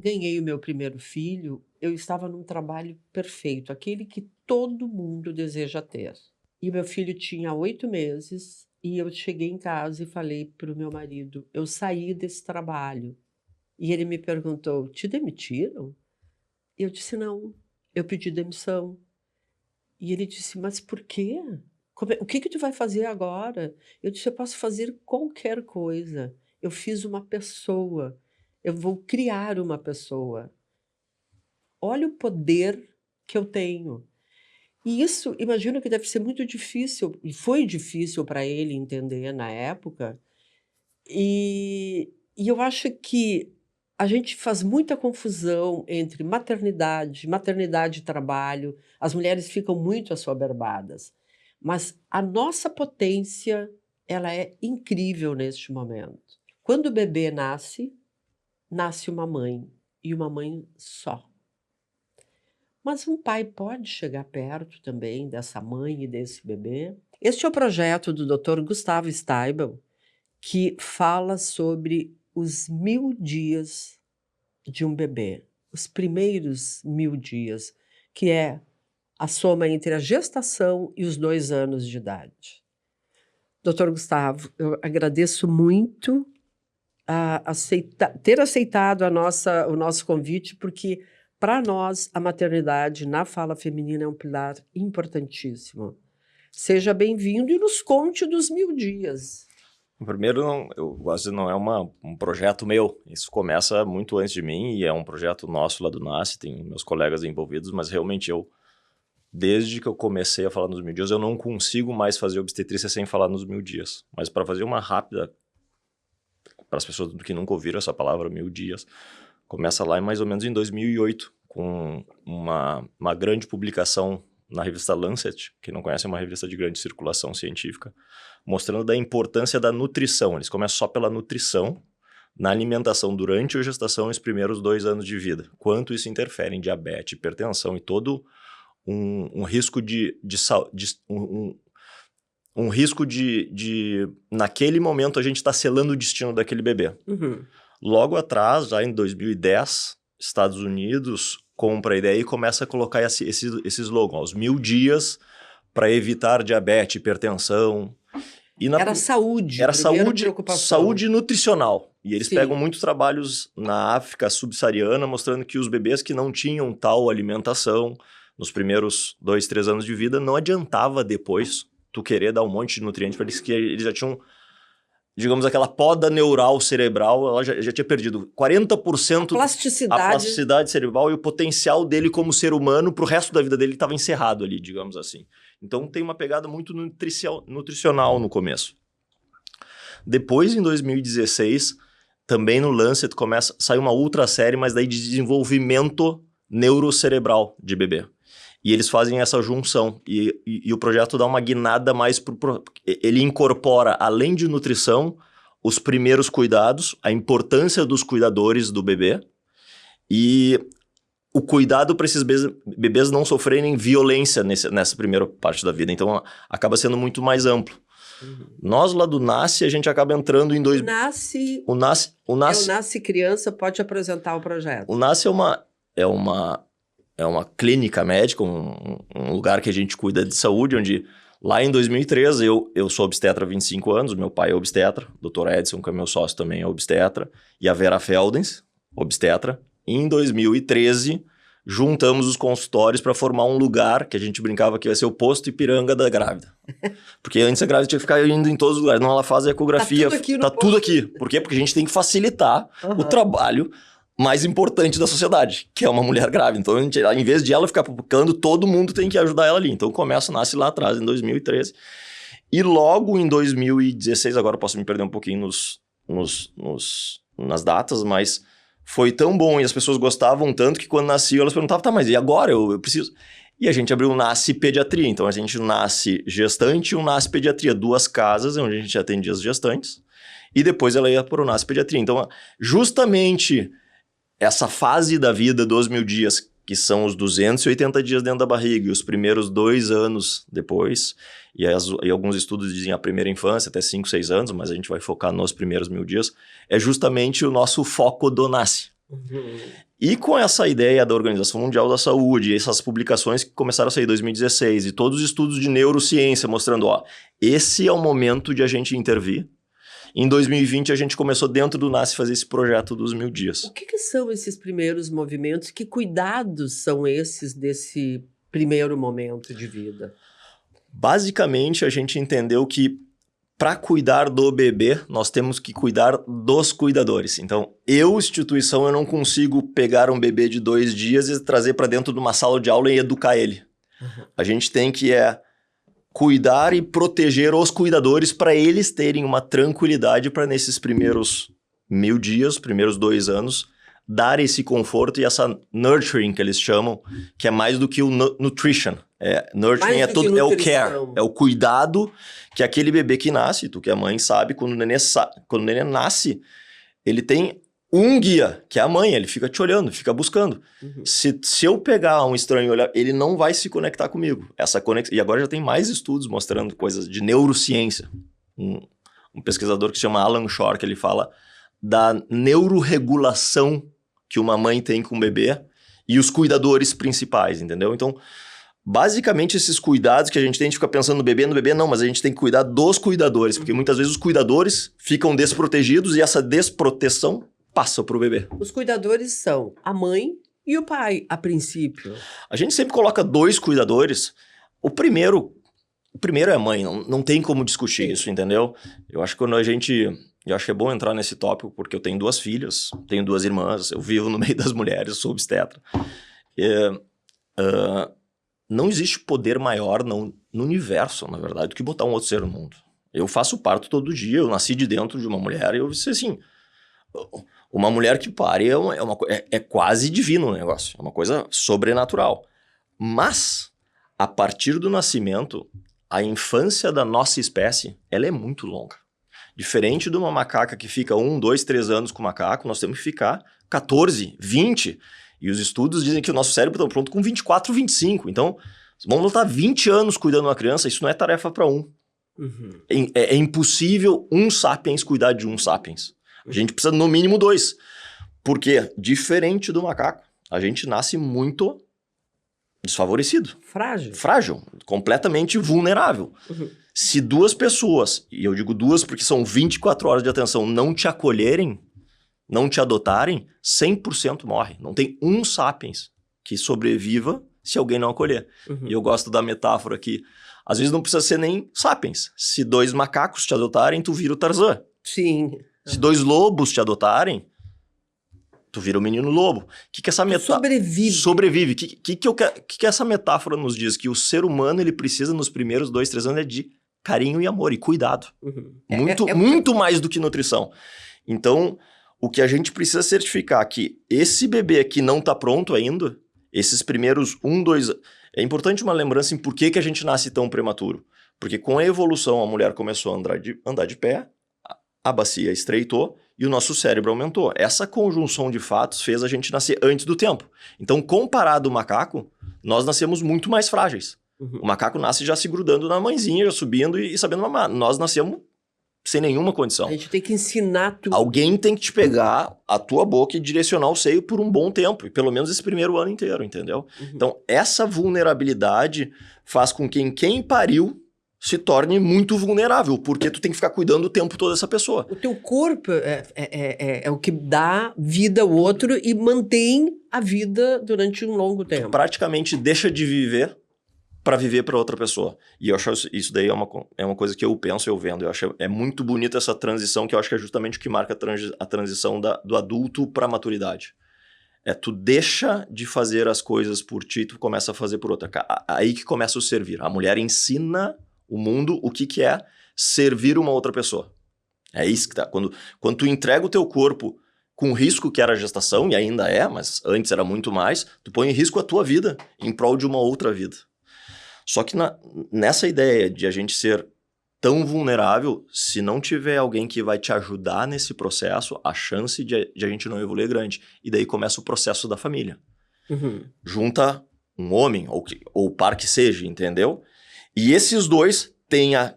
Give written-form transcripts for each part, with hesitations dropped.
ganhei o meu primeiro filho, eu estava num trabalho perfeito, aquele que todo mundo deseja ter. E meu filho tinha 8 meses e eu cheguei em casa e falei para o meu marido: eu saí desse trabalho. E ele me perguntou: te demitiram? E eu disse: não, eu pedi demissão. E ele disse: mas por quê? O que que tu vai fazer agora? Eu disse: eu posso fazer qualquer coisa. Eu fiz uma pessoa. Eu vou criar uma pessoa. Olha o poder que eu tenho. E isso, imagino que deve ser muito difícil, e foi difícil para ele entender na época. E eu acho que a gente faz muita confusão entre maternidade e trabalho. As mulheres ficam muito assoberbadas. Mas a nossa potência, ela é incrível neste momento. Quando o bebê nasce, nasce uma mãe, e uma mãe só. Mas um pai pode chegar perto também dessa mãe e desse bebê. Este é o projeto do Dr. Gustavo Steibel, que fala sobre os 1000 dias de um bebê, os primeiros 1000 dias, que é a soma entre a gestação e os 2 anos de idade. Doutor Gustavo, eu agradeço muito ter aceitado o nosso convite, porque para nós a maternidade na fala feminina é um pilar importantíssimo. Seja bem-vindo e nos conte dos 1000 dias. Primeiro, eu gosto de não é um projeto meu, isso começa muito antes de mim e é um projeto nosso lá do NASCE, tem meus colegas envolvidos, mas realmente desde que eu comecei a falar nos 1000 dias, eu não consigo mais fazer obstetrícia sem falar nos 1000 dias. Mas para fazer uma rápida, para as pessoas que nunca ouviram essa palavra, 1000 dias, começa lá mais ou menos em 2008, com uma grande publicação na revista Lancet, que não conhece, é uma revista de grande circulação científica, mostrando da importância da nutrição. Eles começam só pela nutrição, na alimentação durante a gestação e os primeiros 2 anos de vida. Quanto isso interfere em diabetes, hipertensão e todo um risco um risco de naquele momento a gente está selando o destino daquele bebê. Uhum. Logo atrás, já em 2010, Estados Unidos compra a ideia e começa a colocar esse slogan, os 1000 dias para evitar diabetes, hipertensão. Era saúde, era preocupação. Saúde nutricional. E eles Sim. pegam muitos trabalhos na África subsaariana mostrando que os bebês que não tinham tal alimentação nos primeiros 2, 3 anos de vida, não adiantava depois tu querer dar um monte de nutrientes para eles, que eles já tinham, digamos, aquela poda neural cerebral, ela já tinha perdido 40% A a plasticidade cerebral e o potencial dele como ser humano pro resto da vida dele estava encerrado ali, digamos assim. Então tem uma pegada muito nutricional no começo. Depois, em 2016, também no Lancet sai uma outra série, mas daí de desenvolvimento neurocerebral de bebê. E eles fazem essa junção. E o projeto dá uma guinada mais ele incorpora, além de nutrição, os primeiros cuidados, a importância dos cuidadores do bebê e o cuidado para esses bebês não sofrerem violência nessa primeira parte da vida. Então, acaba sendo muito mais amplo. Uhum. Nós, lá do NASCE, a gente acaba entrando em dois... O NASCE Criança pode apresentar o projeto. O NASCE é uma clínica médica, um lugar que a gente cuida de saúde, onde lá em 2013 eu sou obstetra há 25 anos, meu pai é obstetra, o Dr. Edson, que é meu sócio, também é obstetra, e a Vera Feldens, obstetra. Em 2013, juntamos os consultórios para formar um lugar que a gente brincava que ia ser o posto Ipiranga da grávida. Porque antes a grávida tinha que ficar indo em todos os lugares. Não, ela faz a ecografia. Tá tudo aqui. Por quê? Porque a gente tem que facilitar o trabalho mais importante da sociedade, que é uma mulher grávida. Então, em vez de ela ficar publicando, todo mundo tem que ajudar ela ali. Então, o comércio nasce lá atrás, em 2013. E logo em 2016, agora eu posso me perder um pouquinho nas datas, mas foi tão bom e as pessoas gostavam tanto que quando nasciam elas perguntavam, tá, mas e agora? Eu preciso... E a gente abriu o NASCE Pediatria. Então, a gente nasce gestante e o NASCE Pediatria. 2 casas onde a gente atendia as gestantes. E depois ela ia para o NASCE Pediatria. Então, justamente essa fase da vida dos 1000 dias, que são os 280 dias dentro da barriga e os primeiros 2 anos depois, e alguns estudos dizem a primeira infância, até 5, 6 anos, mas a gente vai focar nos primeiros 1000 dias, é justamente o nosso foco do NASCE. Uhum. E com essa ideia da Organização Mundial da Saúde, essas publicações que começaram a sair em 2016, e todos os estudos de neurociência mostrando, ó, esse é o momento de a gente intervir. Em 2020, a gente começou dentro do NASCE fazer esse projeto dos 1000 dias. O que são esses primeiros movimentos? Que cuidados são esses desse primeiro momento de vida? Basicamente, a gente entendeu que para cuidar do bebê, nós temos que cuidar dos cuidadores. Então, instituição, eu não consigo pegar um bebê de 2 dias e trazer para dentro de uma sala de aula e educar ele. Uhum. A gente tem que cuidar e proteger os cuidadores para eles terem uma tranquilidade para nesses primeiros 1000 dias, primeiros 2 anos, dar esse conforto e essa nurturing que eles chamam, que é mais do que o nutrition. Nurturing é o care, é o cuidado que aquele bebê que nasce, tu que é mãe sabe, quando o nenê nasce, ele tem um guia, que é a mãe, ele fica te olhando, fica buscando. Uhum. Se eu pegar um estranho e olhar, ele não vai se conectar comigo. Essa conexão, e agora já tem mais estudos mostrando coisas de neurociência. Um pesquisador que se chama Alan Shore, que ele fala da neuroregulação que uma mãe tem com o bebê e os cuidadores principais, entendeu? Então, basicamente, esses cuidados que a gente fica pensando no bebê, não, mas a gente tem que cuidar dos cuidadores, porque muitas vezes os cuidadores ficam desprotegidos e essa desproteção passa para o bebê. Os cuidadores são a mãe e o pai, a princípio. A gente sempre coloca 2 cuidadores. O primeiro é a mãe, não tem como discutir isso, entendeu? Eu acho que eu acho que é bom entrar nesse tópico, porque eu tenho 2 filhas, tenho 2 irmãs, eu vivo no meio das mulheres, sou obstetra. Não existe poder maior no universo, na verdade, do que botar um outro ser no mundo. Eu faço parto todo dia, eu nasci de dentro de uma mulher e eu disse assim, uma mulher que pare é quase divino o negócio, é uma coisa sobrenatural. Mas, a partir do nascimento, a infância da nossa espécie, ela é muito longa. Diferente de uma macaca que fica 1, 2, 3 anos com o macaco, nós temos que ficar 14, 20. E os estudos dizem que o nosso cérebro está pronto com 24, 25. Então, vamos lutar 20 anos cuidando de uma criança, isso não é tarefa para um. Uhum. É impossível um sapiens cuidar de um sapiens. A gente precisa no mínimo 2. Porque, diferente do macaco, a gente nasce muito desfavorecido. Frágil, completamente vulnerável. Uhum. Se 2 pessoas, e eu digo 2 porque são 24 horas de atenção, não te acolherem, não te adotarem, 100% morre. Não tem um sapiens que sobreviva se alguém não acolher. Uhum. E eu gosto da metáfora que, às vezes não precisa ser nem sapiens. Se 2 macacos te adotarem, tu vira o Tarzan. Sim. Se 2 lobos te adotarem, tu vira o menino lobo. O que essa metáfora... Sobrevive. Que essa metáfora nos diz? Que o ser humano, ele precisa, nos primeiros 2, 3 anos, de carinho e amor e cuidado. Uhum. Muito mais do que nutrição. Então, o que a gente precisa certificar que esse bebê que não está pronto ainda, esses primeiros 1, 2... É importante uma lembrança em por que a gente nasce tão prematuro. Porque com a evolução, a mulher começou a andar de pé, a bacia estreitou e o nosso cérebro aumentou. Essa conjunção de fatos fez a gente nascer antes do tempo. Então, comparado ao macaco, nós nascemos muito mais frágeis. Uhum. O macaco nasce já se grudando na mãezinha, já subindo e sabendo mamar. Nós nascemos sem nenhuma condição. A gente tem que ensinar tudo. Alguém tem que te pegar a tua boca e direcionar o seio por um bom tempo, e pelo menos esse primeiro ano inteiro, entendeu? Uhum. Então, essa vulnerabilidade faz com que quem pariu se torne muito vulnerável, porque tu tem que ficar cuidando o tempo todo dessa pessoa. O teu corpo é o que dá vida ao outro e mantém a vida durante um longo tempo. Tu praticamente deixa de viver para viver para outra pessoa. E eu acho isso daí é uma coisa que eu penso, eu vendo. Eu acho é muito bonita essa transição, que eu acho que é justamente o que marca a transição do adulto para a maturidade. Tu deixa de fazer as coisas por ti, tu começa a fazer por outra. Aí que começa o servir. A mulher ensina o mundo o que é servir uma outra pessoa. É isso que tá. Quando tu entrega o teu corpo com o risco que era a gestação, e ainda é, mas antes era muito mais, tu põe em risco a tua vida em prol de uma outra vida. Só que nessa ideia de a gente ser tão vulnerável, se não tiver alguém que vai te ajudar nesse processo, a chance de a gente não evoluir é grande. E daí começa o processo da família. Uhum. Junta um homem, ou o par que seja, entendeu? E esses 2 têm a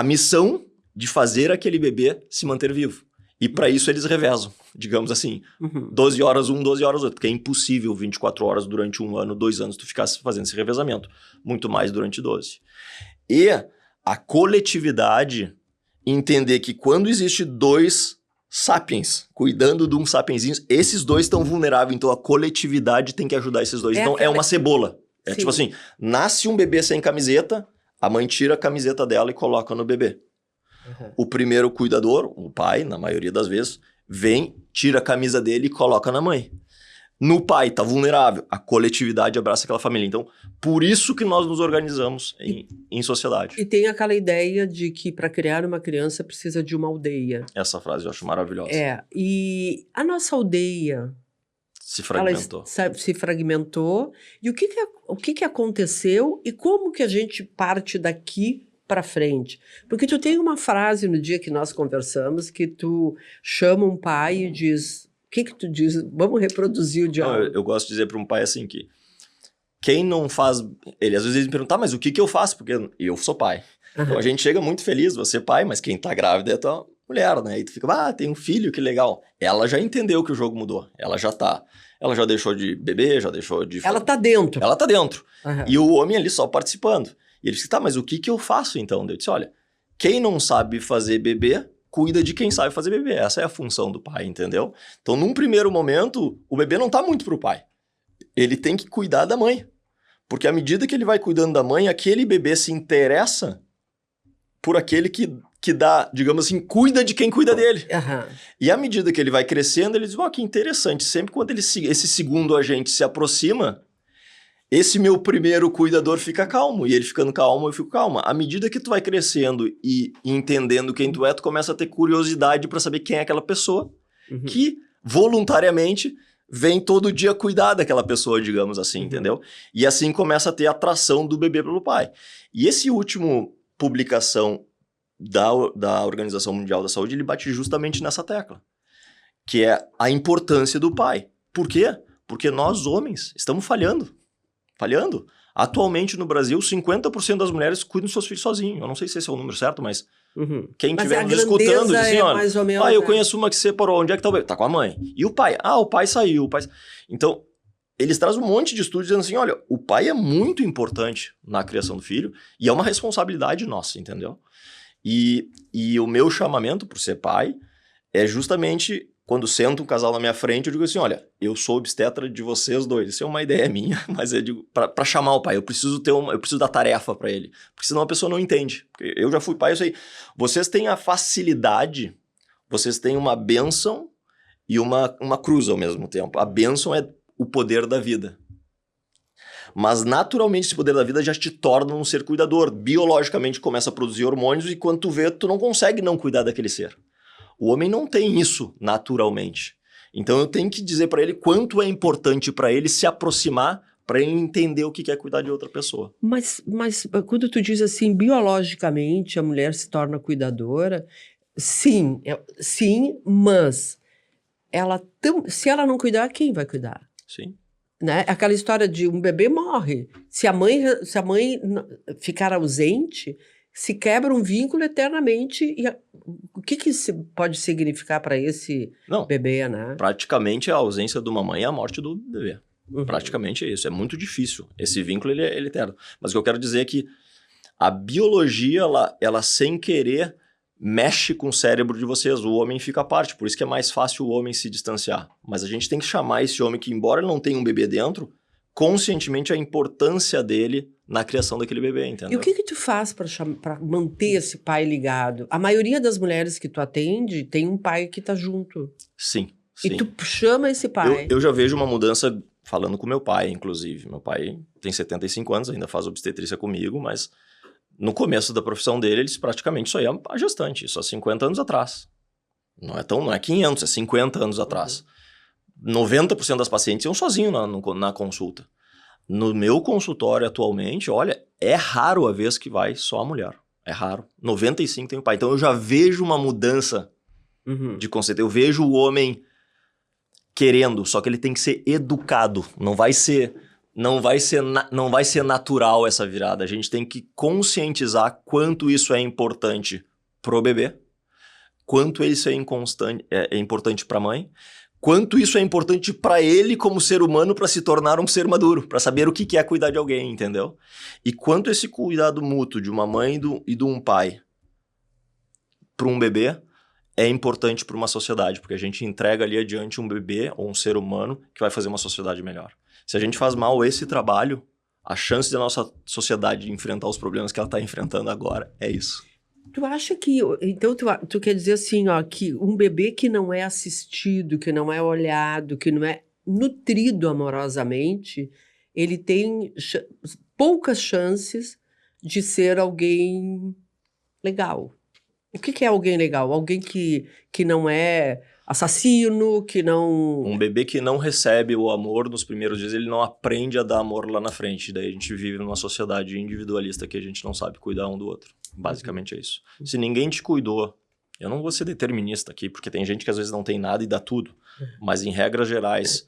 missão de fazer aquele bebê se manter vivo. E para isso eles revezam, digamos assim. 12 horas um, 12 horas outro. Porque é impossível 24 horas durante 1 ano, 2 anos, tu ficar fazendo esse revezamento. Muito mais durante 12. E a coletividade entender que quando existe 2 sapiens cuidando de um sapienzinho, esses 2 estão vulneráveis. Então a coletividade tem que ajudar esses 2. Então é uma cebola. É tipo assim, nasce um bebê sem camiseta, a mãe tira a camiseta dela e coloca no bebê. O primeiro cuidador, o pai, na maioria das vezes, vem, tira a camisa dele e coloca na mãe. No pai, tá vulnerável. A coletividade abraça aquela família. Então, por isso que nós nos organizamos em sociedade. E tem aquela ideia de que para criar uma criança precisa de uma aldeia. Essa frase eu acho maravilhosa. E a nossa aldeia... Se fragmentou. Ela se fragmentou. E o que aconteceu e como que a gente parte daqui para frente? Porque tu tem uma frase no dia que nós conversamos que tu chama um pai e diz... O que tu diz? Vamos reproduzir o diálogo. Eu gosto de dizer para um pai assim que quem não faz... Às vezes ele me pergunta, mas o que eu faço? Porque eu sou pai. Então a gente chega muito feliz, você é pai, mas quem tá grávida é tua mulher, né? E tu fica, tem um filho, que legal. Ela já entendeu que o jogo mudou. Ela já deixou de beber, já deixou de... Ela tá dentro. Ela tá dentro. E o homem ali só participando. E ele disse, mas o que eu faço então? Eu disse, olha, quem não sabe fazer bebê, cuida de quem sabe fazer bebê. Essa é a função do pai, entendeu? Então, num primeiro momento, o bebê não tá muito pro pai. Ele tem que cuidar da mãe. Porque à medida que ele vai cuidando da mãe, aquele bebê se interessa por aquele que dá, digamos assim, cuida de quem cuida dele. E à medida que ele vai crescendo, ele diz, que interessante, sempre quando esse segundo agente se aproxima, esse meu primeiro cuidador fica calmo, e ele ficando calmo, eu fico calma. À medida que tu vai crescendo e entendendo quem tu é, tu começa a ter curiosidade para saber quem é aquela pessoa que voluntariamente vem todo dia cuidar daquela pessoa, digamos assim, entendeu? E assim começa a ter atração do bebê pelo pai. E esse último publicação da Organização Mundial da Saúde, ele bate justamente nessa tecla, que é a importância do pai. Por quê? Porque nós, homens, estamos falhando. Atualmente, no Brasil, 50% das mulheres cuidam dos seus filhos sozinhos. Eu não sei se esse é o número certo, mas quem estiver nos escutando, diz assim, olha, mais ou menos, eu conheço uma que separou, onde é que tá o bebê? Tá com a mãe. E o pai? O pai saiu. Então, eles trazem um monte de estudos dizendo assim, olha, o pai é muito importante na criação do filho e é uma responsabilidade nossa, entendeu? E o meu chamamento por ser pai é justamente... Quando senta um casal na minha frente, eu digo assim, olha, eu sou obstetra de vocês 2. Isso é uma ideia minha, mas eu digo, pra chamar o pai, eu preciso dar tarefa pra ele. Porque senão a pessoa não entende. Porque eu já fui pai, eu sei. Vocês têm a facilidade, vocês têm uma bênção e uma cruz ao mesmo tempo. A bênção é o poder da vida. Mas naturalmente esse poder da vida já te torna um ser cuidador. Biologicamente começa a produzir hormônios e quando tu vê, tu não consegue não cuidar daquele ser. O homem não tem isso naturalmente. Então eu tenho que dizer para ele quanto é importante para ele se aproximar para ele entender o que é cuidar de outra pessoa. Mas quando tu diz assim, biologicamente a mulher se torna cuidadora, sim, mas se ela não cuidar, quem vai cuidar? Sim. Né? Aquela história de um bebê morre. Se a mãe ficar ausente... se quebra um vínculo eternamente. E o que pode significar para esse bebê, né? Praticamente a ausência de uma mãe é a morte do bebê. Praticamente é isso. É muito difícil. Esse vínculo, ele é eterno. Mas o que eu quero dizer é que a biologia, ela sem querer, mexe com o cérebro de vocês. O homem fica à parte. Por isso que é mais fácil o homem se distanciar. Mas a gente tem que chamar esse homem que, embora ele não tenha um bebê dentro, conscientemente a importância dele na criação daquele bebê, entendeu? E o que tu faz para manter esse pai ligado? A maioria das mulheres que tu atende tem um pai que tá junto. Sim. E tu chama esse pai. Eu já vejo uma mudança falando com meu pai, inclusive. Meu pai tem 75 anos, ainda faz obstetrícia comigo, mas no começo da profissão dele, ele praticamente só ia a gestante, isso há 50 anos atrás. Não é 500, é 50 anos atrás. 90% das pacientes iam sozinhos na consulta. No meu consultório atualmente, olha, é raro a vez que vai só a mulher. É raro. 95% tem o pai. Então eu já vejo uma mudança de conceito. Eu vejo o homem querendo, só que ele tem que ser educado. Não vai ser natural essa virada. A gente tem que conscientizar quanto isso é importante pro bebê, quanto isso é importante para a mãe, quanto isso é importante para ele como ser humano para se tornar um ser maduro, para saber o que é cuidar de alguém, entendeu? E quanto esse cuidado mútuo de uma mãe e de um pai para um bebê é importante para uma sociedade, porque a gente entrega ali adiante um bebê ou um ser humano que vai fazer uma sociedade melhor. Se a gente faz mal esse trabalho, a chance da nossa sociedade de enfrentar os problemas que ela está enfrentando agora é isso. Tu acha que... Então, tu quer dizer assim, ó, que um bebê que não é assistido, que não é olhado, que não é nutrido amorosamente, ele tem poucas chances de ser alguém legal. O que é alguém legal? Alguém que não é assassino, que não... Um bebê que não recebe o amor nos primeiros dias, ele não aprende a dar amor lá na frente. Daí a gente vive numa sociedade individualista que a gente não sabe cuidar um do outro. Basicamente é isso. Se ninguém te cuidou, eu não vou ser determinista aqui, porque tem gente que às vezes não tem nada e dá tudo. Mas em regras gerais,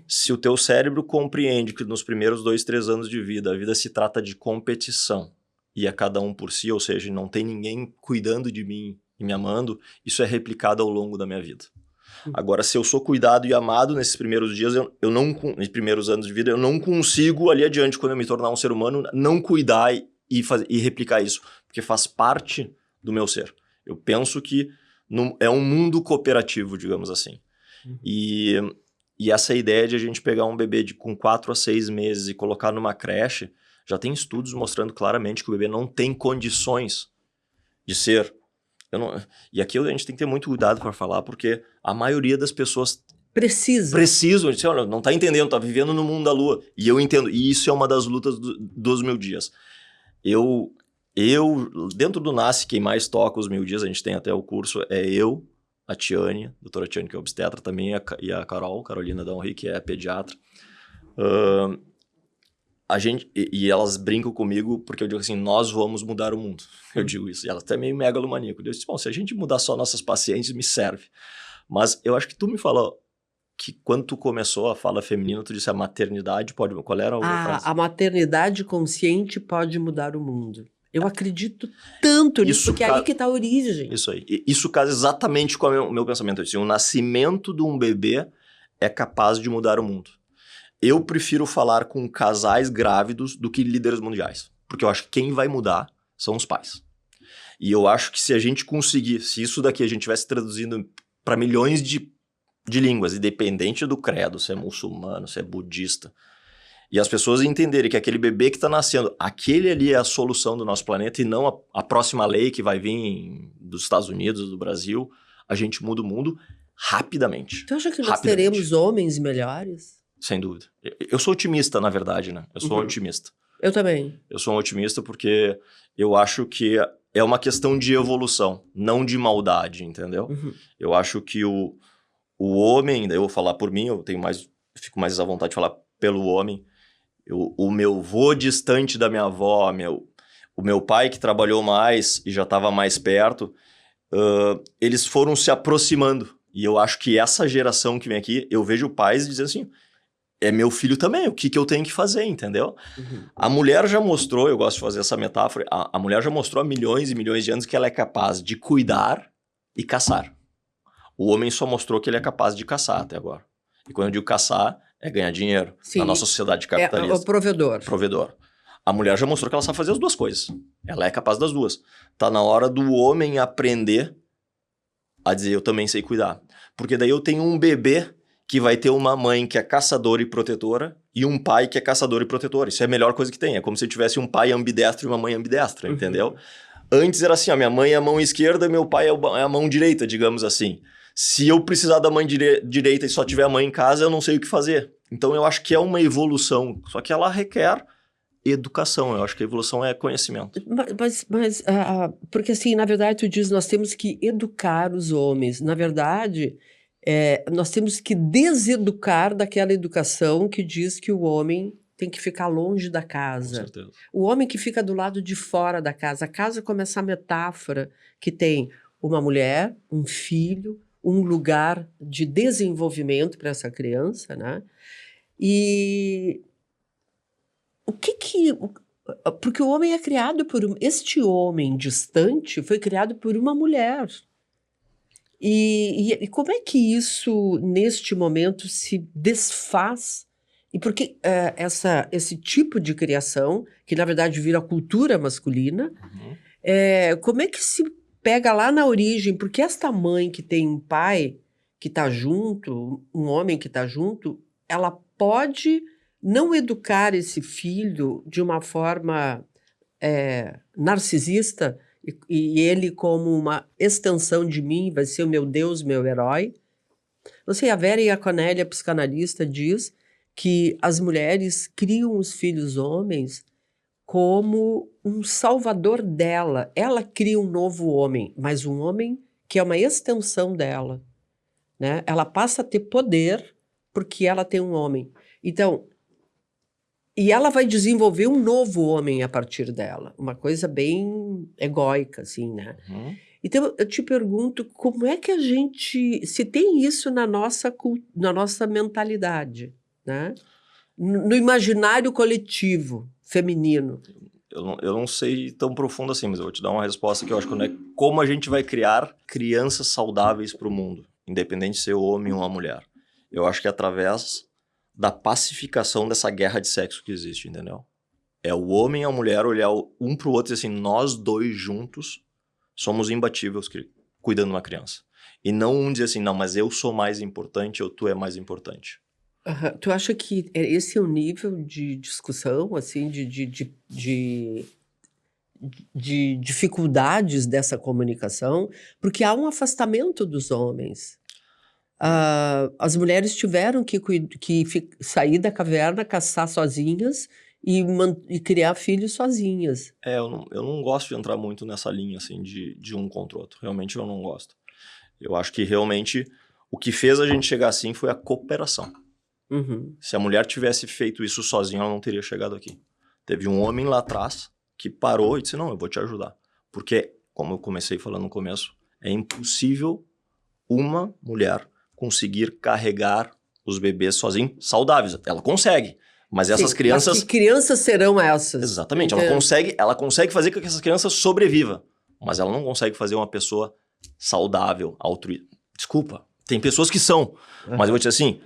se o teu cérebro compreende que nos primeiros 2, 3 anos de vida, a vida se trata de competição, e é cada um por si, ou seja, não tem ninguém cuidando de mim e me amando, isso é replicado ao longo da minha vida. Agora, se eu sou cuidado e amado nesses primeiros dias, nesses primeiros anos de vida, eu não consigo ali adiante, quando eu me tornar um ser humano, não cuidar e replicar isso, porque faz parte do meu ser. Eu penso que é um mundo cooperativo, digamos assim. E essa ideia de a gente pegar um bebê com 4 a 6 meses e colocar numa creche, já tem estudos mostrando claramente que o bebê não tem condições de ser... E aqui a gente tem que ter muito cuidado para falar, porque a maioria das pessoas precisam. Dizer, olha, não está entendendo, está vivendo no mundo da lua. E eu entendo. E isso é uma das lutas dos 1000 dias. Eu, dentro do NASCE, quem mais toca os 1000 dias, a gente tem até o curso, é eu, a Tiane, a doutora Tiane, que é obstetra também, e a Carolina Dalry, que é pediatra. E elas brincam comigo porque eu digo assim, nós vamos mudar o mundo. Eu digo isso. E elas até meio megalomaníaco. Eu disse, bom, se a gente mudar só nossas pacientes, me serve. Mas eu acho que tu me falou que quando tu começou a fala feminina, tu disse a maternidade pode... Qual era a frase? A maternidade consciente pode mudar o mundo. Eu acredito tanto nisso, porque é aí que está a origem. Isso aí. Isso casa exatamente com o meu pensamento. Eu disse, o nascimento de um bebê é capaz de mudar o mundo. Eu prefiro falar com casais grávidos do que líderes mundiais. Porque eu acho que quem vai mudar são os pais. E eu acho que se a gente conseguir, se isso daqui a gente tivesse traduzindo para milhões de línguas, independente do credo, se é muçulmano, se é budista, e as pessoas entenderem que aquele bebê que está nascendo, aquele ali é a solução do nosso planeta e não a próxima lei que vai vir dos Estados Unidos, do Brasil, a gente muda o mundo rapidamente. Tu acha que nós teremos homens melhores? Sem dúvida. Eu sou otimista, na verdade, né? Eu sou otimista. Eu também. Eu sou um otimista porque eu acho que é uma questão de evolução, não de maldade, entendeu? Eu acho que o homem, daí eu vou falar por mim, fico mais à vontade de falar pelo homem. O meu vô distante da minha avó, o meu pai que trabalhou mais e já estava mais perto, eles foram se aproximando. E eu acho que essa geração que vem aqui, eu vejo pais dizendo assim, é meu filho também, o que eu tenho que fazer, entendeu? A mulher já mostrou, eu gosto de fazer essa metáfora, a mulher já mostrou há milhões e milhões de anos que ela é capaz de cuidar e caçar. O homem só mostrou que ele é capaz de caçar até agora. E quando eu digo caçar, é ganhar dinheiro. Sim, na nossa sociedade capitalista. É o provedor. Provedor. A mulher já mostrou que ela sabe fazer as duas coisas. Ela é capaz das duas. Tá na hora do homem aprender a dizer, eu também sei cuidar. Porque daí eu tenho um bebê que vai ter uma mãe que é caçadora e protetora e um pai que é caçador e protetor. Isso é a melhor coisa que tem. É como se eu tivesse um pai ambidestro e uma mãe ambidestra, entendeu? Antes era assim, a minha mãe é a mão esquerda e meu pai é a mão direita, digamos assim. Se eu precisar da mãe direita e só tiver a mãe em casa, eu não sei o que fazer. Então eu acho que é uma evolução, só que ela requer educação. Eu acho que a evolução é conhecimento. Porque assim, na verdade, tu diz, nós temos que educar os homens. Na verdade, nós temos que deseducar daquela educação que diz que o homem tem que ficar longe da casa. Com certeza. O homem que fica do lado de fora da casa. A casa como essa metáfora que tem uma mulher, um filho, um lugar de desenvolvimento para essa criança, né? E porque o homem é criado por este homem distante foi criado por uma mulher E como é que isso, neste momento, se desfaz? E por que esse tipo de criação, que na verdade vira cultura masculina, como é que se pega lá na origem? Porque esta mãe que tem um pai que está junto, um homem que está junto, ela pode não educar esse filho de uma forma narcisista e ele como uma extensão de mim, vai ser o meu Deus, meu herói. Não sei, a Vera Iaconelli, a psicanalista, diz que as mulheres criam os filhos homens como um salvador dela. Ela cria um novo homem, mas um homem que é uma extensão dela, né? Ela passa a ter poder porque ela tem um homem. Então, e ela vai desenvolver um novo homem a partir dela. Uma coisa bem egóica, assim, né? Então, eu te pergunto, como é que a gente... Se tem isso na nossa mentalidade, né? No imaginário coletivo feminino. Eu não sei tão profundo assim, mas eu vou te dar uma resposta que eu acho que é como a gente vai criar crianças saudáveis para o mundo, independente de ser homem ou uma mulher. Eu acho que é através da pacificação dessa guerra de sexo que existe, entendeu? É o homem e a mulher olhar um pro outro e assim, nós dois juntos somos imbatíveis cuidando de uma criança. E não um dizer assim, não, mas eu sou mais importante ou tu é mais importante. Tu acha que esse é o nível de discussão, assim, de dificuldades dessa comunicação? Porque há um afastamento dos homens. As mulheres tiveram que sair da caverna, caçar sozinhas e criar filhos sozinhas. Eu não gosto de entrar muito nessa linha assim de um contra o outro. Realmente eu não gosto. Eu acho que realmente o que fez a gente chegar assim foi a cooperação. Se a mulher tivesse feito isso sozinha, ela não teria chegado aqui. Teve um homem lá atrás que parou e disse, não, eu vou te ajudar. Porque, como eu comecei falando no começo, é impossível uma mulher conseguir carregar os bebês sozinha, saudáveis. Ela consegue, mas essas crianças... Mas que crianças serão essas? Exatamente, ela consegue fazer com que essas crianças sobrevivam, mas ela não consegue fazer uma pessoa saudável, altruísta. Desculpa, tem pessoas que são, mas eu vou dizer assim,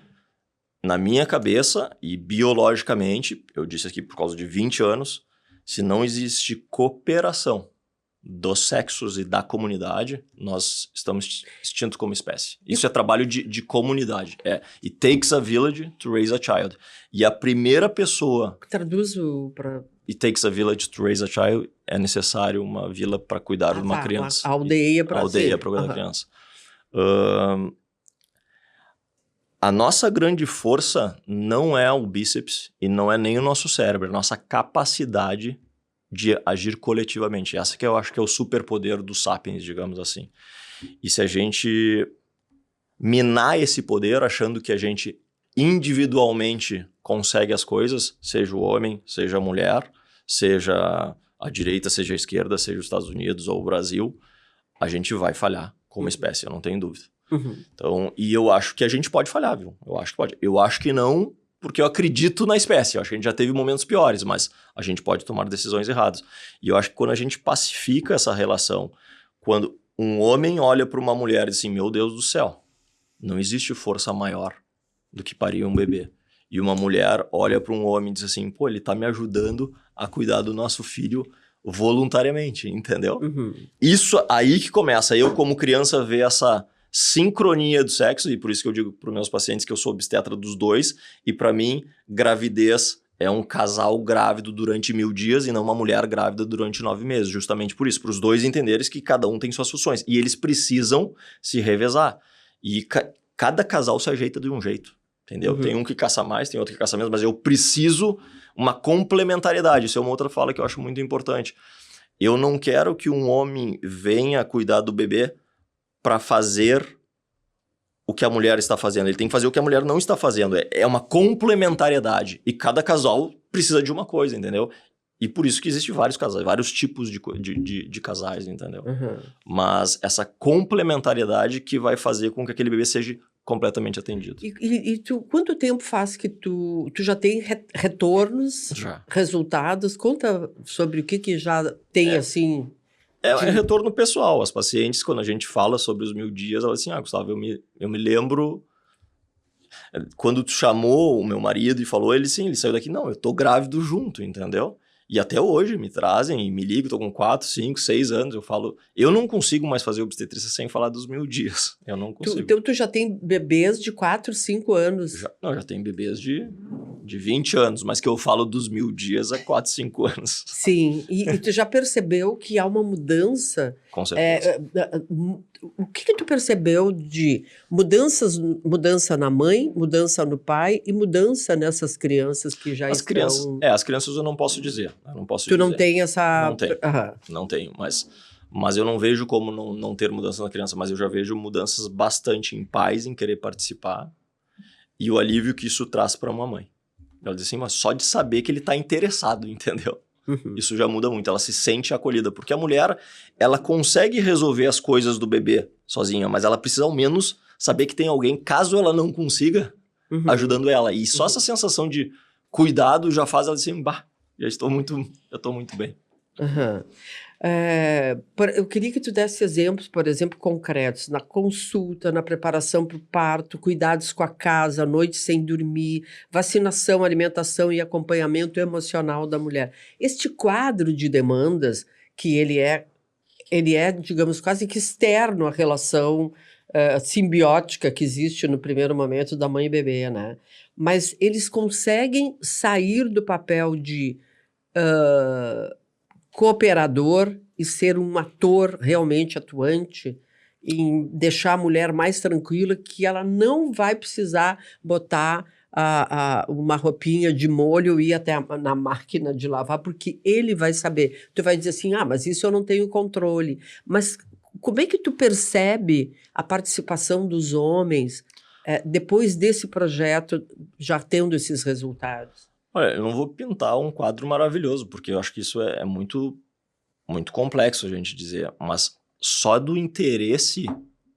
na minha cabeça e biologicamente, eu disse aqui por causa de 20 anos, se não existe cooperação dos sexos e da comunidade, nós estamos extintos como espécie. Isso é trabalho de comunidade. It takes a village to raise a child. E a primeira pessoa... Traduzo para... It takes a village to raise a child. É necessário uma vila para cuidar de uma criança. A aldeia para cuidar da criança. A nossa grande força não é o bíceps e não é nem o nosso cérebro, é a nossa capacidade de agir coletivamente. Essa que eu acho que é o superpoder dos sapiens, digamos assim. E se a gente minar esse poder achando que a gente individualmente consegue as coisas, seja o homem, seja a mulher, seja a direita, seja a esquerda, seja os Estados Unidos ou o Brasil, a gente vai falhar como espécie, eu não tenho dúvida. Então, e eu acho que a gente pode falhar, viu? Eu acho que pode. Eu acho que não, porque eu acredito na espécie. Eu acho que a gente já teve momentos piores, mas a gente pode tomar decisões erradas. E eu acho que quando a gente pacifica essa relação, quando um homem olha para uma mulher e diz assim, meu Deus do céu, não existe força maior do que parir um bebê. E uma mulher olha para um homem e diz assim, pô, ele tá me ajudando a cuidar do nosso filho voluntariamente, entendeu? Isso aí que começa. Eu, como criança, ver essa sincronia do sexo, e por isso que eu digo para os meus pacientes que eu sou obstetra dos dois, e para mim, gravidez é um casal grávido durante 1000 dias e não uma mulher grávida durante 9 meses, justamente por isso, para os dois entenderem que cada um tem suas funções, e eles precisam se revezar, e cada casal se ajeita de um jeito, entendeu? Tem um que caça mais, tem outro que caça menos, mas eu preciso uma complementariedade, isso é uma outra fala que eu acho muito importante. Eu não quero que um homem venha cuidar do bebê para fazer o que a mulher está fazendo. Ele tem que fazer o que a mulher não está fazendo. É uma complementariedade. E cada casal precisa de uma coisa, entendeu? E por isso que existem vários casais, vários tipos de casais, entendeu? Mas essa complementariedade que vai fazer com que aquele bebê seja completamente atendido. E tu, quanto tempo faz que tu já tem retornos, Já. resultados? Conta sobre o que já tem, assim... É retorno pessoal. As pacientes, quando a gente fala sobre os 1000 dias, elas assim, Gustavo, eu me lembro... Quando tu chamou o meu marido e falou, ele saiu daqui, não, eu tô grávido junto, entendeu? E até hoje me trazem e me ligam, tô com 4, 5, 6 anos, eu falo, eu não consigo mais fazer obstetrícia sem falar dos 1000 dias, eu não consigo. Então tu já tem bebês de 4, 5 anos? Já tem bebês de 20 anos, mas que eu falo dos 1000 dias há 4, 5 anos. Sim, e tu já percebeu que há uma mudança? Com certeza. O que tu percebeu de mudança na mãe, mudança no pai e mudança nessas crianças que já as estão... as crianças eu não posso dizer. Eu não posso tu dizer. não tem essa... Não tenho, não tenho, mas eu não vejo como não ter mudança na criança, mas eu já vejo mudanças bastante em pais em querer participar e o alívio que isso traz para uma mãe. Ela diz assim, mas só de saber que ele está interessado, entendeu? Uhum. Isso já muda muito, ela se sente acolhida, porque a mulher, ela consegue resolver as coisas do bebê sozinha, mas ela precisa ao menos saber que tem alguém, caso ela não consiga, ajudando ela. E só essa sensação de cuidado já faz ela dizer, bah, já estou muito bem. Uhum. Eu queria que tu desse exemplos, por exemplo, concretos, na consulta, na preparação para o parto, cuidados com a casa, noite sem dormir, vacinação, alimentação e acompanhamento emocional da mulher. Este quadro de demandas, que ele é, digamos, quase que externo à relação simbiótica que existe no primeiro momento da mãe e bebê, né? Mas eles conseguem sair do papel de cooperador e ser um ator realmente atuante em deixar a mulher mais tranquila, que ela não vai precisar botar uma roupinha de molho e ir até na máquina de lavar, porque ele vai saber. Tu vai dizer assim, mas isso eu não tenho controle. Mas como é que tu percebe a participação dos homens depois desse projeto, já tendo esses resultados? Olha, eu não vou pintar um quadro maravilhoso, porque eu acho que isso é muito, muito complexo a gente dizer, mas só do interesse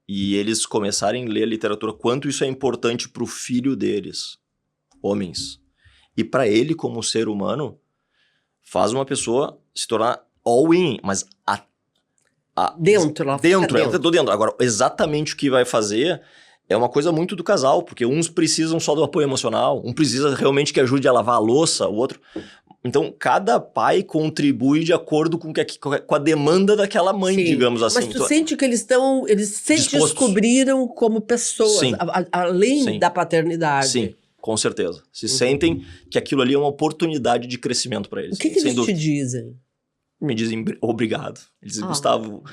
e eles começarem a ler a literatura, quanto isso é importante para o filho deles, homens, e para ele como ser humano, faz uma pessoa se tornar all-in, mas dentro. Eu tô dentro. Agora, exatamente o que vai fazer... É uma coisa muito do casal, porque uns precisam só do apoio emocional, um precisa realmente que ajude a lavar a louça, o outro... Então, cada pai contribui de acordo com a demanda daquela mãe, sim, digamos assim. Mas tu sente que eles se descobriram como pessoas, sim, além, sim, da paternidade. Sim, com certeza. Se sentem que aquilo ali é uma oportunidade de crescimento para eles. O que eles te dizem? Me dizem obrigado. Eles dizem, Gustavo,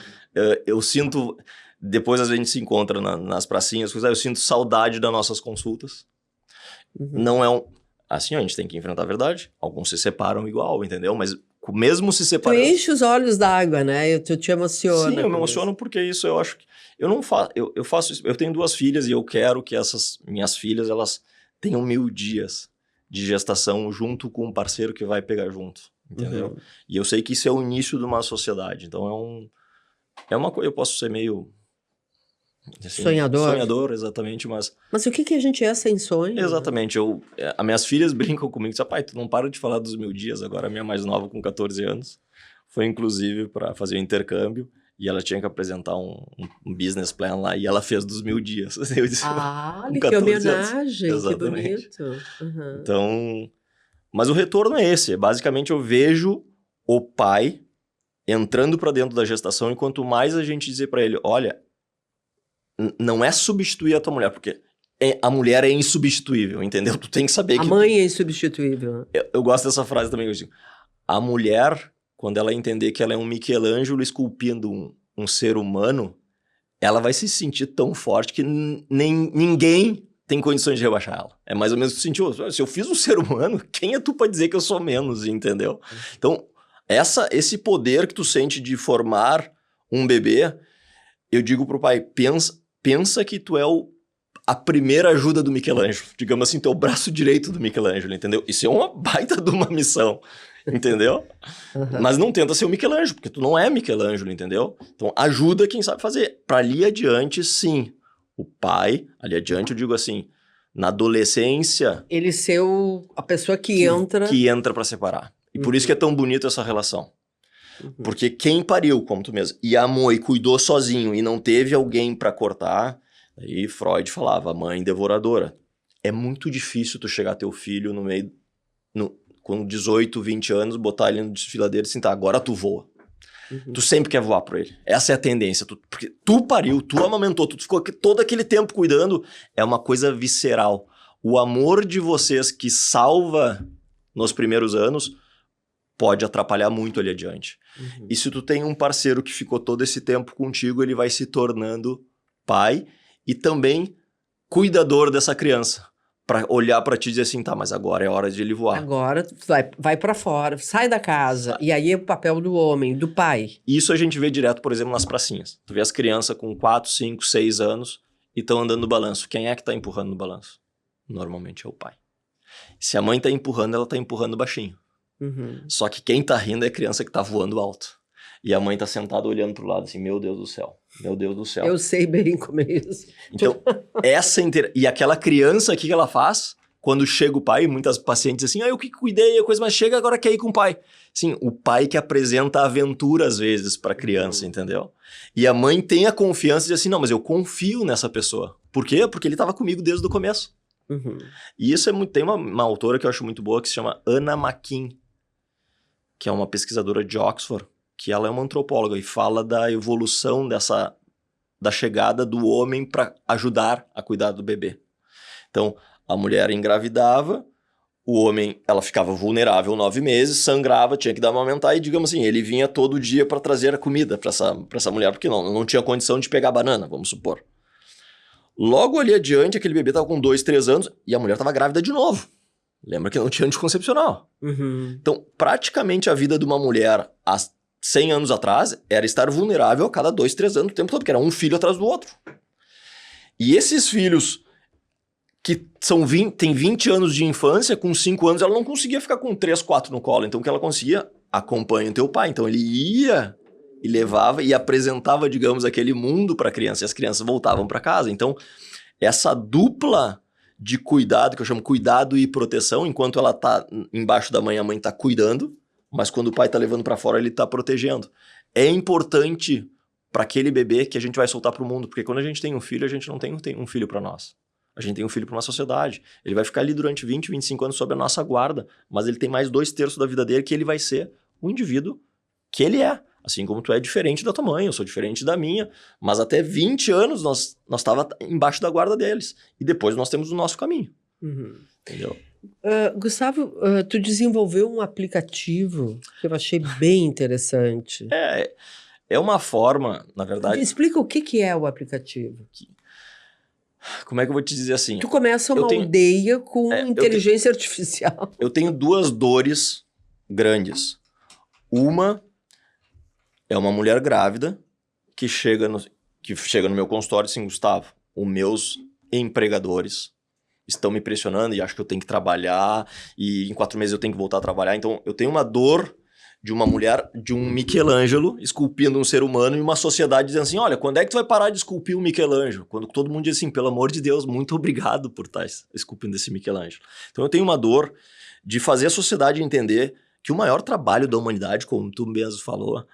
eu sinto... Depois a gente se encontra nas pracinhas, eu sinto saudade das nossas consultas. Não é assim, a gente tem que enfrentar a verdade. Alguns se separam igual, entendeu? Mas mesmo se separando... Tu enche os olhos d'água, né? Tu te emociona. Sim, eu me emociono porque isso eu acho que... Eu não faço... Eu faço isso. Eu tenho 2 filhas e eu quero que essas minhas filhas, elas tenham 1000 dias de gestação junto com um parceiro que vai pegar junto, entendeu? E eu sei que isso é o início de uma sociedade. Então é uma coisa... Eu posso ser meio... Assim, sonhador, exatamente, mas... Mas o que a gente é sem sonho? Exatamente, as minhas filhas brincam comigo, dizem, pai, tu não para de falar dos 1000 dias, agora a minha mais nova, com 14 anos, foi inclusive para fazer o intercâmbio, e ela tinha que apresentar um business plan lá, e ela fez dos 1000 dias. Eu disse, que homenagem, que bonito. Então, mas o retorno é esse, basicamente eu vejo o pai entrando para dentro da gestação, e quanto mais a gente dizer para ele, olha, não é substituir a tua mulher, porque a mulher é insubstituível, entendeu? Tu tem que saber que... A mãe é insubstituível. Eu gosto dessa frase também. Eu digo, a mulher, quando ela entender que ela é um Michelangelo esculpindo um ser humano, ela vai se sentir tão forte que ninguém tem condições de rebaixar ela. É mais ou menos o que tu sentiu. Se eu fiz um ser humano, quem é tu pra dizer que eu sou menos, entendeu? Então, esse poder que tu sente de formar um bebê, eu digo pro pai, pensa que tu é a primeira ajuda do Michelangelo. Digamos assim, tu é o braço direito do Michelangelo, entendeu? Isso é uma baita de uma missão, entendeu? Mas não tenta ser o Michelangelo, porque tu não é Michelangelo, entendeu? Então ajuda quem sabe fazer. Pra ali adiante, sim. O pai, ali adiante eu digo assim, na adolescência... Ele ser a pessoa que entra... Que entra pra separar. E por isso que é tão bonito essa relação. Porque quem pariu, como tu mesmo, e amou e cuidou sozinho e não teve alguém pra cortar, aí Freud falava, mãe devoradora. É muito difícil tu chegar teu filho no meio, com 18, 20 anos, botar ele no desfiladeiro e assim, tá, agora tu voa. Tu sempre quer voar por ele. Essa é a tendência. Porque tu pariu, tu amamentou, tu ficou todo aquele tempo cuidando. É uma coisa visceral. O amor de vocês que salva nos primeiros anos pode atrapalhar muito ali adiante. E se tu tem um parceiro que ficou todo esse tempo contigo, ele vai se tornando pai e também cuidador dessa criança. Pra olhar pra ti e dizer assim, tá, mas agora é hora de ele voar. Agora vai para fora, sai da casa. E aí é o papel do homem, do pai. Isso a gente vê direto, por exemplo, nas pracinhas. Tu vê as crianças com 4, 5, 6 anos e estão andando no balanço. Quem é que tá empurrando no balanço? Normalmente é o pai. Se a mãe tá empurrando, ela tá empurrando baixinho. Só que quem tá rindo é a criança que tá voando alto. E a mãe tá sentada olhando pro lado assim, meu Deus do céu, meu Deus do céu. Eu sei bem como é isso. Então, e aquela criança, o que ela faz? Quando chega o pai, muitas pacientes assim, eu que cuidei, a coisa, mas chega agora quer ir com o pai. Sim, o pai que apresenta a aventura às vezes pra criança, entendeu? E a mãe tem a confiança de assim, não, mas eu confio nessa pessoa. Por quê? Porque ele tava comigo desde o começo. E isso é muito... Tem uma autora que eu acho muito boa que se chama Anna McKin, que é uma pesquisadora de Oxford, que ela é uma antropóloga e fala da evolução da chegada do homem para ajudar a cuidar do bebê. Então, a mulher engravidava, o homem, ela ficava vulnerável 9 meses, sangrava, tinha que dar uma amamentar e, digamos assim, ele vinha todo dia para trazer a comida para essa mulher, porque não tinha condição de pegar banana, vamos supor. Logo ali adiante, aquele bebê estava com 2, 3 anos e a mulher estava grávida de novo. Lembra que não tinha anticoncepcional. Então, praticamente a vida de uma mulher há 100 anos atrás era estar vulnerável a cada 2, 3 anos o tempo todo, porque era um filho atrás do outro. E esses filhos que têm 20 anos de infância, com 5 anos ela não conseguia ficar com 3, 4 no colo. Então o que ela conseguia? Acompanha o teu pai. Então ele ia e levava e apresentava, digamos, aquele mundo para a criança. E as crianças voltavam para casa. Então essa dupla de cuidado, que eu chamo cuidado e proteção, enquanto ela tá embaixo da mãe, a mãe tá cuidando, mas quando o pai tá levando para fora, ele tá protegendo. É importante para aquele bebê que a gente vai soltar pro mundo, porque quando a gente tem um filho, a gente não tem um filho para nós. A gente tem um filho para uma sociedade. Ele vai ficar ali durante 20, 25 anos sob a nossa guarda, mas ele tem mais 2/3 da vida dele que ele vai ser o indivíduo que ele é. Assim como tu é diferente da tua mãe, eu sou diferente da minha, mas até 20 anos nós tava embaixo da guarda deles. E depois nós temos o nosso caminho. Entendeu? Gustavo, tu desenvolveu um aplicativo que eu achei bem interessante. É uma forma, na verdade... Explica o que é o aplicativo. Como é que eu vou te dizer assim? Tu começa uma aldeia com inteligência artificial. Eu tenho 2 dores grandes. Uma é uma mulher grávida que chega no meu consultório assim, Gustavo, os meus empregadores estão me pressionando e acham que eu tenho que trabalhar e em 4 meses eu tenho que voltar a trabalhar. Então eu tenho uma dor de uma mulher, de um Michelangelo esculpindo um ser humano e uma sociedade dizendo assim, olha, quando é que tu vai parar de esculpir o Michelangelo? Quando todo mundo diz assim, pelo amor de Deus, muito obrigado por estar esculpindo esse Michelangelo. Então eu tenho uma dor de fazer a sociedade entender que o maior trabalho da humanidade, como tu mesmo falou,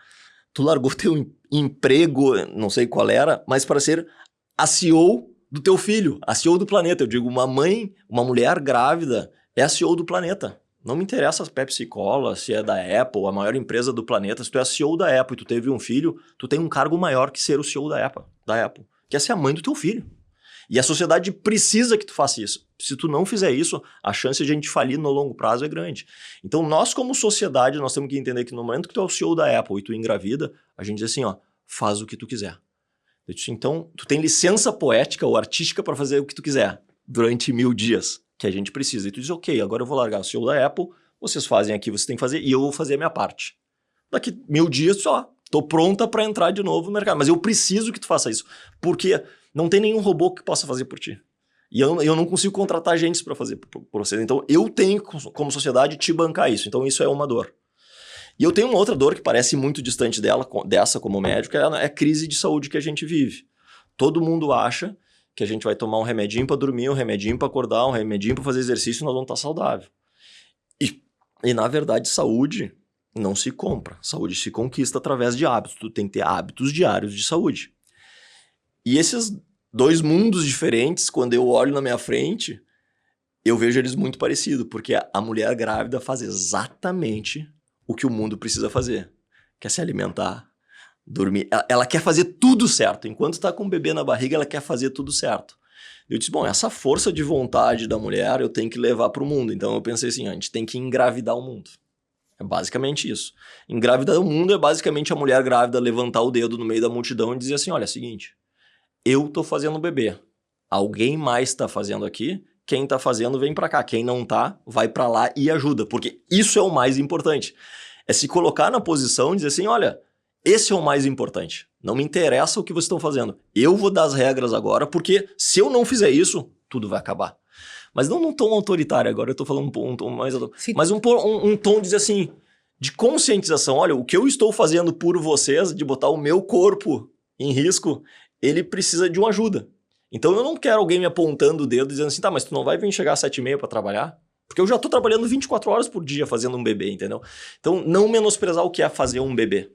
tu largou teu emprego, não sei qual era, mas para ser a CEO do teu filho, a CEO do planeta. Eu digo, uma mulher grávida é a CEO do planeta. Não me interessa a Pepsi Cola, se é da Apple, a maior empresa do planeta. Se tu é a CEO da Apple e tu teve um filho, tu tem um cargo maior que ser o CEO da Apple, que é ser a mãe do teu filho. E a sociedade precisa que tu faça isso. Se tu não fizer isso, a chance de a gente falir no longo prazo é grande. Então nós como sociedade, nós temos que entender que no momento que tu é o CEO da Apple e tu engravida, a gente diz assim, ó, faz o que tu quiser. Então tu tem licença poética ou artística para fazer o que tu quiser durante 1000 dias, que a gente precisa. E tu diz, ok, agora eu vou largar o CEO da Apple, vocês fazem aqui, vocês têm que fazer, e eu vou fazer a minha parte. Daqui 1000 dias só, tô pronta para entrar de novo no mercado. Mas eu preciso que tu faça isso, porque não tem nenhum robô que possa fazer por ti. E eu não consigo contratar agentes para fazer por vocês. Então, eu tenho, como sociedade, te bancar isso. Então, isso é uma dor. E eu tenho uma outra dor que parece muito distante dessa como médico, é a crise de saúde que a gente vive. Todo mundo acha que a gente vai tomar um remedinho para dormir, um remedinho para acordar, um remedinho para fazer exercício e nós vamos estar saudável. E, na verdade, saúde não se compra. Saúde se conquista através de hábitos. Tu tem que ter hábitos diários de saúde. E esses dois mundos diferentes, quando eu olho na minha frente, eu vejo eles muito parecidos, porque a mulher grávida faz exatamente o que o mundo precisa fazer. Quer se alimentar, dormir. Ela quer fazer tudo certo. Enquanto tá com o bebê na barriga, ela quer fazer tudo certo. Eu disse, bom, essa força de vontade da mulher eu tenho que levar para o mundo. Então eu pensei assim, a gente tem que engravidar o mundo. É basicamente isso. Engravidar o mundo é basicamente a mulher grávida levantar o dedo no meio da multidão e dizer assim, olha, é o seguinte, eu tô fazendo um bebê. Alguém mais tá fazendo aqui? Quem tá fazendo, vem para cá. Quem não tá, vai para lá e ajuda. Porque isso é o mais importante. É se colocar na posição e dizer assim, olha, esse é o mais importante. Não me interessa o que vocês estão fazendo. Eu vou dar as regras agora, porque se eu não fizer isso, tudo vai acabar. Mas não num tom autoritário agora, eu tô falando um tom mais... Mas um tom de dizer assim, de conscientização. Olha, o que eu estou fazendo por vocês, de botar o meu corpo em risco, ele precisa de uma ajuda. Então eu não quero alguém me apontando o dedo dizendo assim, tá, mas tu não vai vir chegar às 7h30 para trabalhar? Porque eu já tô trabalhando 24 horas por dia fazendo um bebê, entendeu? Então não menosprezar o que é fazer um bebê.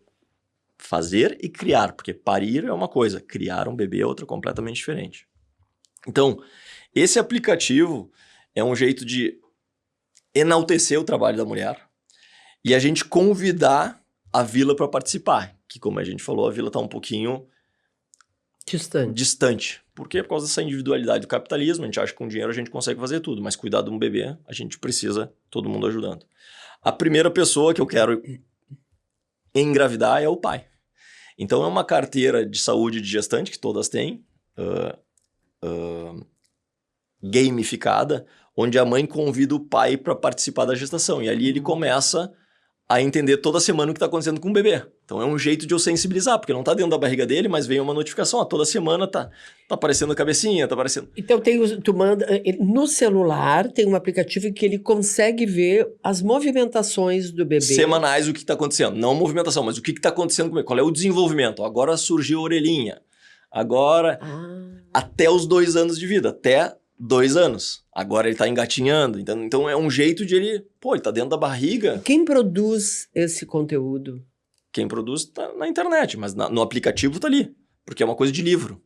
Fazer e criar, porque parir é uma coisa, criar um bebê é outra completamente diferente. Então, esse aplicativo é um jeito de enaltecer o trabalho da mulher e a gente convidar a vila para participar, que como a gente falou, a vila está um pouquinho distante. Por quê? Por causa dessa individualidade do capitalismo, a gente acha que com dinheiro a gente consegue fazer tudo, mas cuidar de um bebê, a gente precisa todo mundo ajudando. A primeira pessoa que eu quero engravidar é o pai. Então é uma carteira de saúde de gestante, que todas têm, gamificada, onde a mãe convida o pai para participar da gestação. E ali ele começa a entender toda semana o que está acontecendo com o bebê. Então é um jeito de eu sensibilizar, porque não está dentro da barriga dele, mas vem uma notificação, toda semana tá aparecendo a cabecinha, tá aparecendo... Então tu manda, no celular tem um aplicativo em que ele consegue ver as movimentações do bebê. Semanais, o que está acontecendo. Não a movimentação, mas o que está acontecendo com o bebê. Qual é o desenvolvimento? Agora surgiu a orelhinha. Agora, até os 2 anos de vida, até 2 anos. Agora ele tá engatinhando. Então é um jeito de ele... Pô, ele tá dentro da barriga. Quem produz esse conteúdo? Quem produz tá na internet, mas no aplicativo tá ali. Porque é uma coisa de livro.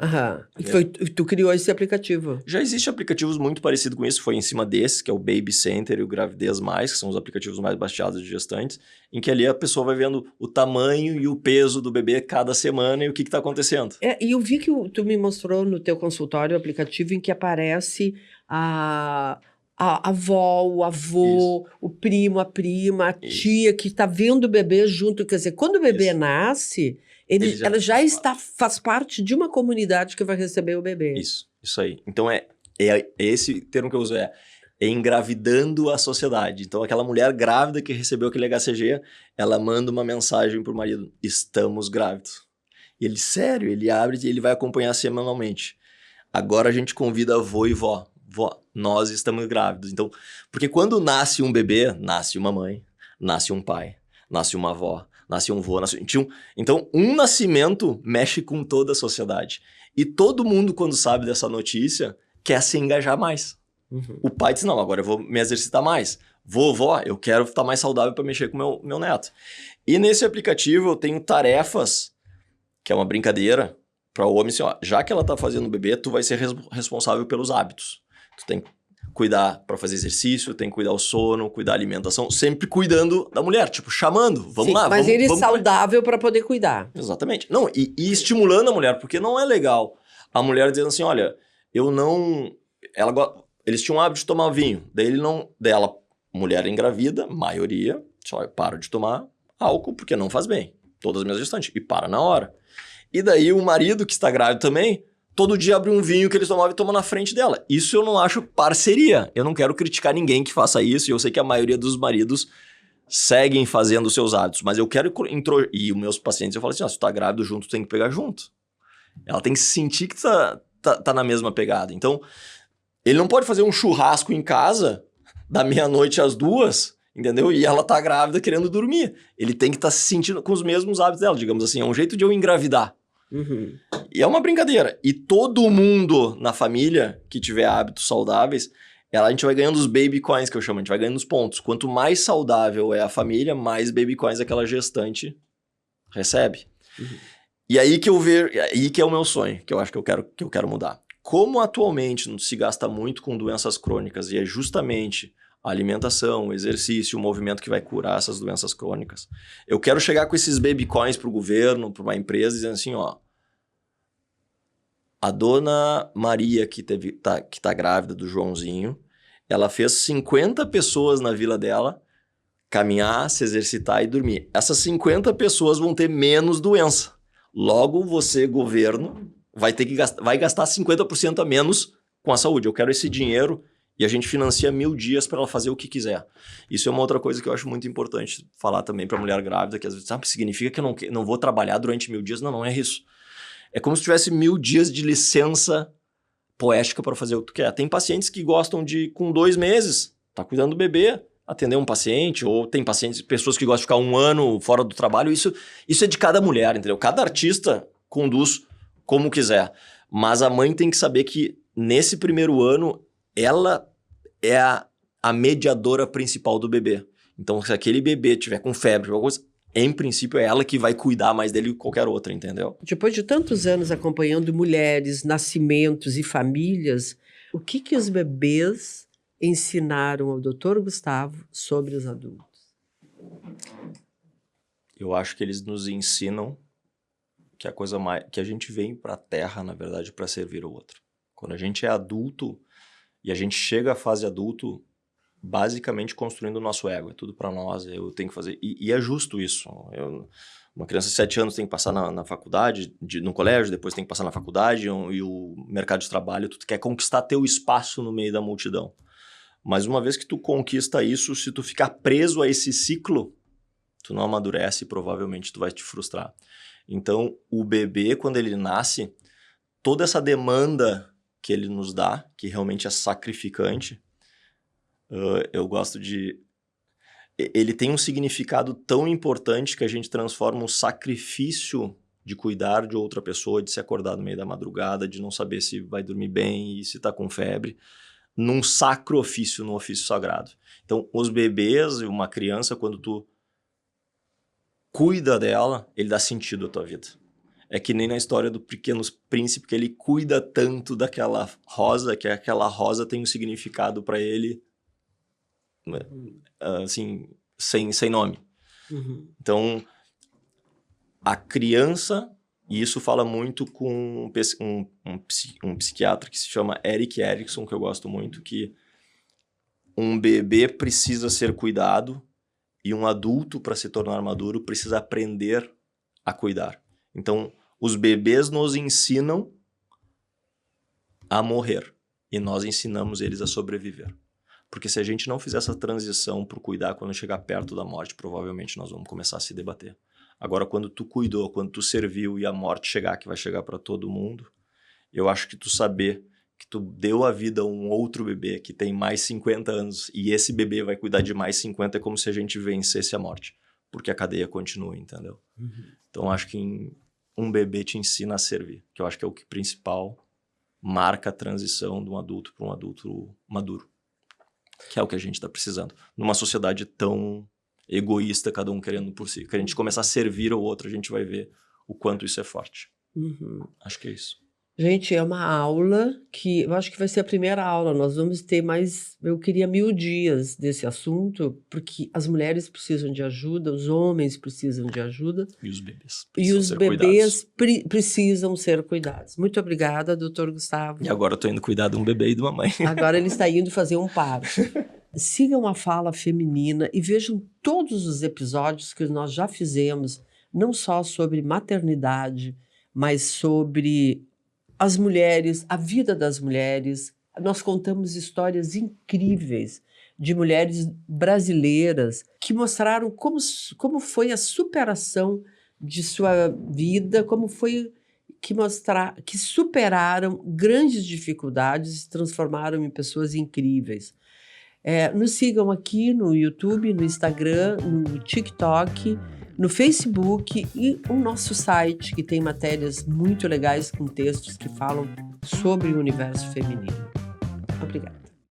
Aham. E tu criou esse aplicativo? Já existem aplicativos muito parecidos com isso. Foi em cima desse, que é o Baby Center e o Gravidez Mais, que são os aplicativos mais baixados de gestantes, em que ali a pessoa vai vendo o tamanho e o peso do bebê cada semana e o que está acontecendo. E eu vi que tu me mostrou no teu consultório o aplicativo em que aparece a avó, o avô, isso, o primo, a prima, a tia, que está vendo o bebê junto. Quer dizer, quando o bebê nasce... ela já faz parte de uma comunidade que vai receber o bebê. Isso aí. Então é esse termo que eu uso, é engravidando a sociedade. Então aquela mulher grávida que recebeu aquele HCG, ela manda uma mensagem pro marido, estamos grávidos. E ele, sério, ele abre e ele vai acompanhar semanalmente. Agora a gente convida avô e vó. Vó, nós estamos grávidos. Então, porque quando nasce um bebê, nasce uma mãe, nasce um pai, nasce uma avó, nasce um vô, nasce um... Então, um nascimento mexe com toda a sociedade. E todo mundo, quando sabe dessa notícia, quer se engajar mais. Uhum. O pai diz, não, agora eu vou me exercitar mais. Vovó, eu quero estar mais saudável para mexer com o meu neto. E nesse aplicativo eu tenho tarefas, que é uma brincadeira, para o homem assim, ó, já que ela está fazendo o bebê, tu vai ser responsável pelos hábitos. Tu tem que cuidar para fazer exercício, tem que cuidar o sono, cuidar da alimentação, sempre cuidando da mulher, tipo, chamando, vamos lá. Mas ele é saudável para poder cuidar. Exatamente. Não, e estimulando a mulher, porque não é legal a mulher dizendo assim, olha, eu não... Eles tinham o hábito de tomar vinho, daí ele não... Dela, mulher engravida, maioria, só eu paro de tomar álcool porque não faz bem. Todas as minhas gestantes. E para na hora. E daí o marido que está grávido também... Todo dia abre um vinho que eles tomavam e toma na frente dela. Isso eu não acho parceria. Eu não quero criticar ninguém que faça isso. E eu sei que a maioria dos maridos seguem fazendo os seus hábitos. Mas eu quero... E os meus pacientes, eu falo assim, se tu tá grávido junto, tu tem que pegar junto. Ela tem que sentir que tá na mesma pegada. Então, ele não pode fazer um churrasco em casa da meia-noite às 2, entendeu? E ela tá grávida querendo dormir. Ele tem que estar se sentindo com os mesmos hábitos dela, digamos assim. É um jeito de eu engravidar. Uhum. E é uma brincadeira. E todo mundo na família que tiver hábitos saudáveis, A gente vai ganhando os baby coins, que eu chamo, a gente vai ganhando os pontos. Quanto mais saudável é a família, mais baby coins aquela gestante recebe. E aí que eu vejo, aí que é o meu sonho, que eu acho que eu quero mudar. Como atualmente não se gasta muito com doenças crônicas e é justamente a alimentação, o exercício, o movimento que vai curar essas doenças crônicas, eu quero chegar com esses baby coins pro governo, para uma empresa, dizendo assim, ó, a dona Maria, que tá grávida do Joãozinho, ela fez 50 pessoas na vila dela caminhar, se exercitar e dormir. Essas 50 pessoas vão ter menos doença. Logo, você, governo, vai gastar 50% a menos com a saúde. Eu quero esse dinheiro e a gente financia 1000 dias para ela fazer o que quiser. Isso é uma outra coisa que eu acho muito importante falar também para mulher grávida, que às vezes significa que eu não vou trabalhar durante 1000 dias. Não, não é isso. É como se tivesse 1000 dias de licença poética para fazer o que tu quer. Tem pacientes que gostam de, com 2 meses, tá cuidando do bebê, atender um paciente, ou tem pessoas que gostam de ficar 1 ano fora do trabalho. Isso é de cada mulher, entendeu? Cada artista conduz como quiser. Mas a mãe tem que saber que nesse primeiro ano, ela é a mediadora principal do bebê. Então, se aquele bebê tiver com febre, alguma coisa, em princípio, é ela que vai cuidar mais dele que qualquer outra, entendeu? Depois de tantos anos acompanhando mulheres, nascimentos e famílias, o que os bebês ensinaram ao Dr. Gustavo sobre os adultos? Eu acho que eles nos ensinam que a coisa mais que a gente vem para a Terra, na verdade, para servir o outro. Quando a gente é adulto e a gente chega à fase adulto, basicamente construindo o nosso ego. É tudo para nós, eu tenho que fazer. E é justo isso. Uma criança de 7 anos tem que passar na faculdade, no colégio, depois tem que passar na faculdade, e o mercado de trabalho, tu quer conquistar teu espaço no meio da multidão. Mas uma vez que tu conquista isso, se tu ficar preso a esse ciclo, tu não amadurece e provavelmente tu vai te frustrar. Então, o bebê, quando ele nasce, toda essa demanda que ele nos dá, que realmente é sacrificante, eu gosto de... Ele tem um significado tão importante que a gente transforma um sacrifício de cuidar de outra pessoa, de se acordar no meio da madrugada, de não saber se vai dormir bem e se tá com febre, num sacro ofício, num ofício sagrado. Então, os bebês e uma criança, quando tu cuida dela, ele dá sentido à tua vida. É que nem na história do Pequeno Príncipe, que ele cuida tanto daquela rosa, que aquela rosa tem um significado para ele, assim, sem nome. Uhum. Então, a criança, e isso fala muito com um psiquiatra que se chama Erik Erikson, que eu gosto muito, que um bebê precisa ser cuidado e um adulto, para se tornar maduro, precisa aprender a cuidar. Então, os bebês nos ensinam a morrer e nós ensinamos eles a sobreviver. Porque se a gente não fizer essa transição para cuidar quando chegar perto da morte, provavelmente nós vamos começar a se debater. Agora, quando tu cuidou, quando tu serviu e a morte chegar, que vai chegar para todo mundo, eu acho que tu saber que tu deu a vida a um outro bebê que tem mais 50 anos e esse bebê vai cuidar de mais 50 é como se a gente vencesse a morte. Porque a cadeia continua, entendeu? Uhum. Então, acho que um bebê te ensina a servir, que eu acho que é o que principal marca a transição de um adulto para um adulto maduro. Que é o que a gente está precisando. Numa sociedade tão egoísta, cada um querendo por si. Que a gente começar a servir ao outro, a gente vai ver o quanto isso é forte. Uhum. Acho que é isso. Gente, é uma aula que eu acho que vai ser a primeira aula. Nós vamos ter mais... Eu queria 1000 dias desse assunto, porque as mulheres precisam de ajuda, os homens precisam de ajuda. E os bebês precisam ser cuidados. Muito obrigada, Dr. Gustavo. E agora eu tô indo cuidar de um bebê e de uma mãe. Agora ele está indo fazer um parto. Sigam a Fala Feminina e vejam todos os episódios que nós já fizemos, não só sobre maternidade, mas sobre as mulheres, a vida das mulheres. Nós contamos histórias incríveis de mulheres brasileiras que mostraram como foi a superação de sua vida, como foi que superaram grandes dificuldades e se transformaram em pessoas incríveis. Nos sigam aqui no YouTube, no Instagram, no TikTok, no Facebook e o nosso site, que tem matérias muito legais com textos que falam sobre o universo feminino. Obrigada.